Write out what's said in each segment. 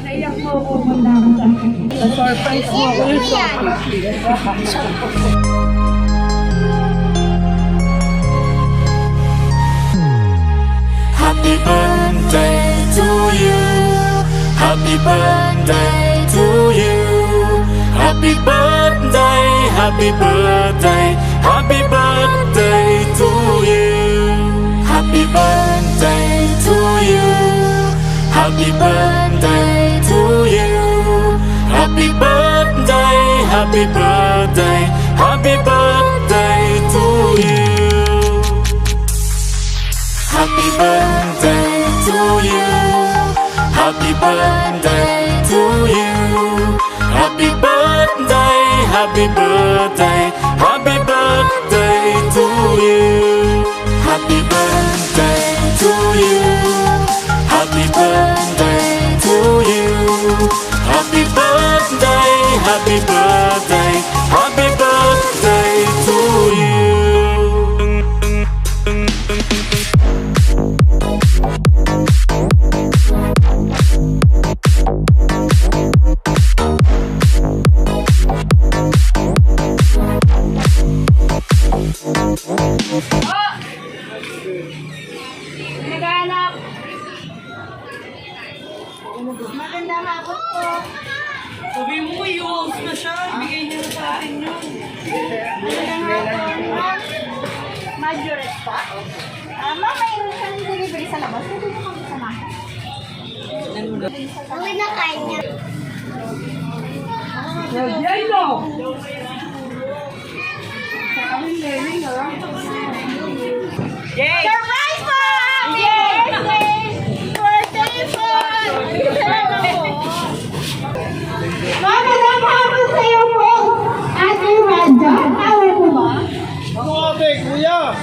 Naiyak mo ako muna ako sa akin. Surprise mo ako yung surprise. Happy birthday to you. Happy birthday to you. Happy birthday, happy birthday, happy birthday to you. Happy birthday to you. Happy birthday to you. Happy birthday, happy birthday, happy birthday to you. Happy birthday to you. Happy birthday to you. Happy birthday, happy birthday, happy birthday to you. Happy birthday to you. Happy birthday to you. Happy birthday, happy birthday, happy birthday to you. Naghanap. Magandang hapon po. Sabi mo, i-off na siya. Bigay niyo na sa akin yun. Magandang hapon. Majoret pa? Ma'am, mayroon kang delivery sa labas. Pwede mo kami samahan. Uwi na kain niya. Yelo! Yay! Surprise po! Birthday! Birthday po! Magandang hapon sa'yo po, Ate Radja. Tawag mo ba? Ako ate, kuya!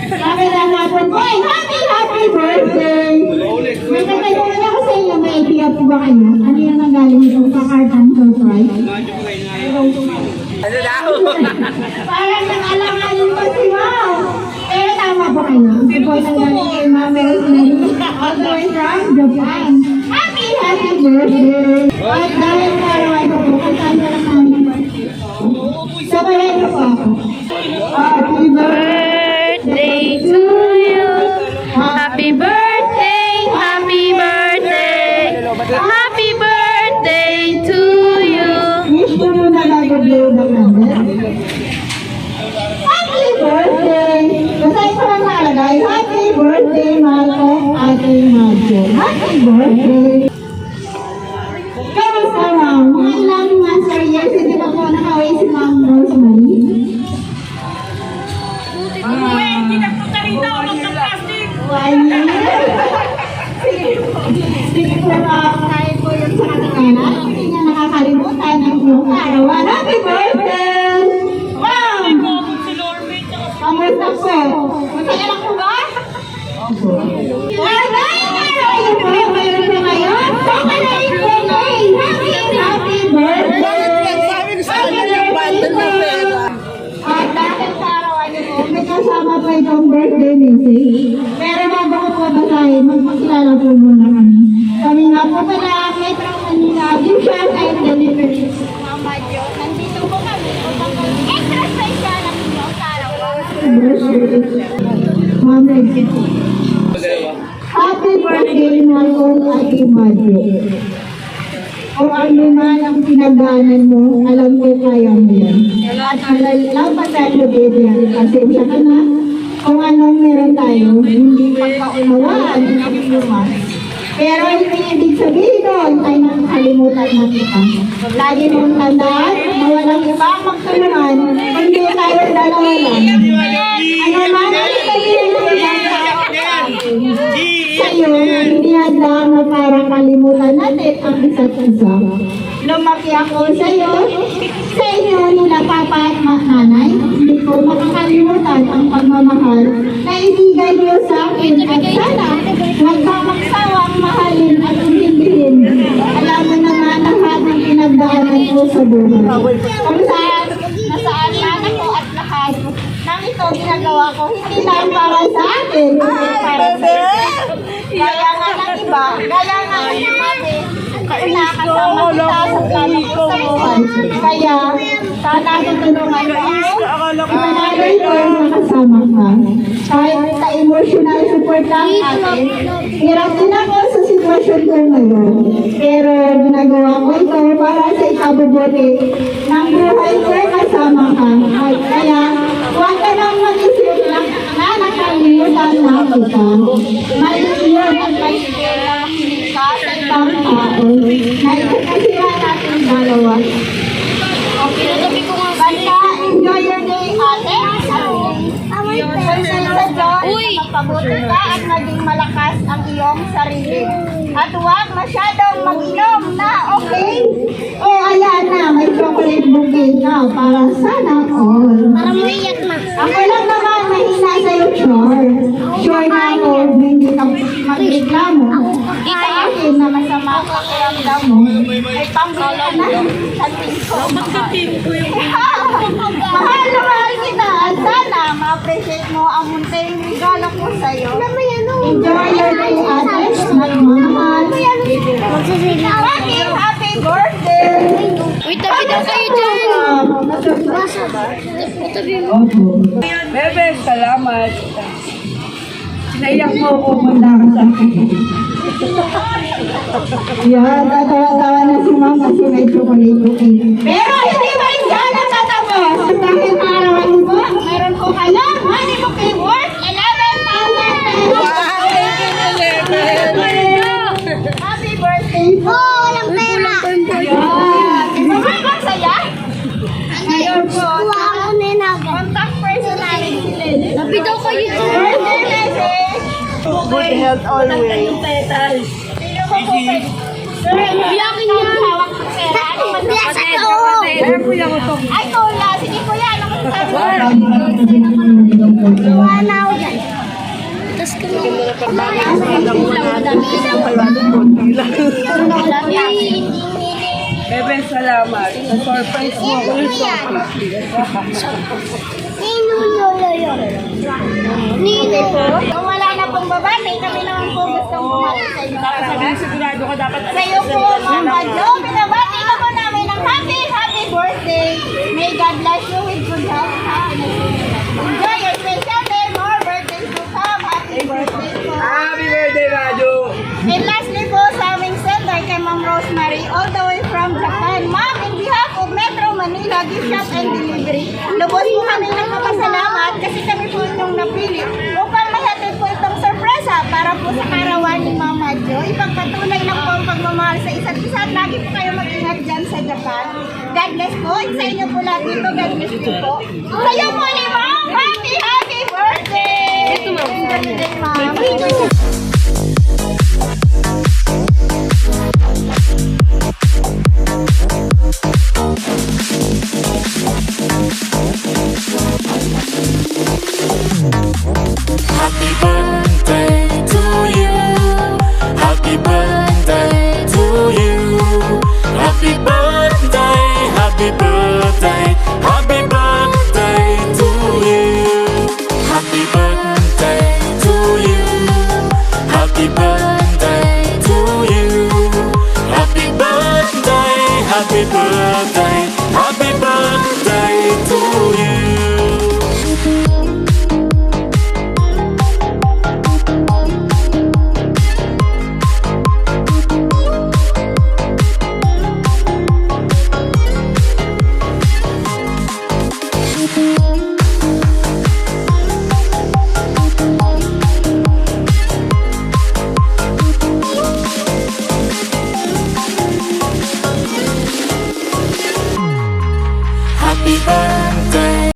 Magandang hapon po. Happy birthday! Ulit, May katanungan ako sa inyo. May idea po ba kayo? Ano yung nanggaling itong pa-card and surprise? Ano daw? Parang nang-alanganin pa si Ma'am. Pero tama ba kayo? Ito po nanggaling kay Ma'am Rosemary. All the way from Japan. Happy birthday! At dahil araw ito po, kasama lang namin. Sabayan niyo po ako. Happy birthday to you. Happy birthday, happy birthday, happy birthday to you. Wish ko muna nag-blow ng number. Happy birthday! Basahin ko lang nakalagay. Happy birthday, mahal ko, Ate Madjo. Happy birthday! Kamusta, Ma'am? Ilang months or years hindi pa po nakaway si Ma'am Rosemary? Hindi nagpunta rito. Magka-plastic. 1 year? Sige po, Ma'am. Kahit po yun sa katingala, hindi niya nakakalimutan ang iyong arawan. Happy birthday! Ma'am! Si Lorme, tsaka si... Kamusta po? Masaya lang po ba? Wala! Ayun po, mayroon po ngayon. Happy birthday! Happy birthday! Sabi ko sa kanya yung bundle na pera. At dahil sa arawan niyo po, may kasama pa itong birthday message. Pero bago ko po basahin, magpakilala po muna kami. Kami nga po pala ang Metro Manila Vision and Delivery. Mama Jo, nandito po kami upang extra special ang inyong arawan. Mama Jo. Happy birthday, mahal kong Ate Madjo. Kung ano man ang pinagdaanan mo, alam ko kaya mo yan. At alampasan mo, baby, pasensya ka na. Kung anong meron tayo, hindi pagkaunawaan ang inuman. Pero hindi ibig sabihin doon ay nakakalimutan na kita. Lagi mong tandaan na walang ibang magtulungan, hindi tayo dalawa lang. Ano man ang sabihin ng ibang sa'yo, hindi handa na parang kalimutan natin ang isa't isa. Lumaki ako sa'yo, sa inyo nila papa at nanay, hindi ko makakalimutan ang pagmamahal na ibigay niyo sa akin at sana huwag ka magsawang mahalin at intindihin. Alam mo naman lahat ng pinagdaanan ko sa buhay. Kung saan, nasaan man ako at lahat nang ito ginagawa ko, hindi lang para sa akin, kundi para sa iyo. Kaya nga ng iba, kaya nga ng mami, na kasama kita sa plano ko sa buhay. Kaya, sana tutulungan mo ako. Manaloy ko na kasama ka. Kahit ka-emotional support lang atin. Hirap din ako sa sitwasyon ko ngayon. Pero ginagawa ko ito para sa ikabubuti ng buhay ko kasama ka. Kaya, huwag ka nang mag-isip na nakalimutan na kita. Maliit yun at masigil na makinig ka sa ibang tao. Naikakasira natin dalawa. Basta, enjoy your day, ate. Uy! Magpabuti ka at maging malakas ang iyong sarili. At huwag masyadong mag-inom na, okay? O, ayan na, may chocolate bouquet na para sana all. Parang umiyak na. Ako lang naman mahina sa'yo, Chor. Sure na ako, hindi ka magreklamo. Sa akin na masama ang pakiramdam mo, ay pambili ka na sa tingko. Mahal na mahal kita at sana ma-appreciate mo ang munting regalo ko sa'yo. Enjoy your day, ate. Nagmamahal. Happy birthday! Uy, tabi daw kayo dyan. Tabi mo. Bebe, salamat. Naiyak mo ako muna ka sa akin. Yan, tatawa-tawa na si Ma'am kasi may chocolate bouquet. Pero hindi ba yan ang tatapos? Dahil arawan mo, meron ko kayo money bouquet worth 11,000 pesos. Happy birthday po! Walang pera. Yan. Di ba ba saya? Ngayon po, Kuha ako na yun agad. contact person namin si Lenny. Tabi daw kayo dyan. Birthday message! Good health always. Sino ko po kayo? Sir, Biyakin yan. hawak ng pera. Ano man Biyak dapat? ako. Ay, kuya. Sige, kuya. Ano ko sabi? Kuha na ako dyan. Tapos kami. Bebe, salamat. Surprise mo ako yung Nino. Kung wala na pong babati, kami naman po gustong bumati sa inyo. sigurado ka dapat. Sa iyo po, Mama Jo, binabati ka po namin ng happy birthday. May God bless you with good health and happiness. Enjoy your special day. More birthdays to come. Happy birthday po. Happy birthday, Raju! And lastly po, sa aming sender kay Ma'am Rosemary, all the way from Japan. Ma'am, in behalf of Metro Manila Gift Shop and Delivery, lubos po kami nagpapasalamat kasi kami po inyong napili upang mahatid po itong sorpresa para po sa karawan ni Mama Jo. Ipagpatunay lang po ang pagmamahal sa isa't isa at lagi po kayo mag-ingat dyan sa Japan. God bless po. And sa inyo po lahat dito, God bless you po. Kayo po ni Ma'am, happy birthday! Happy birthday, Ma'am.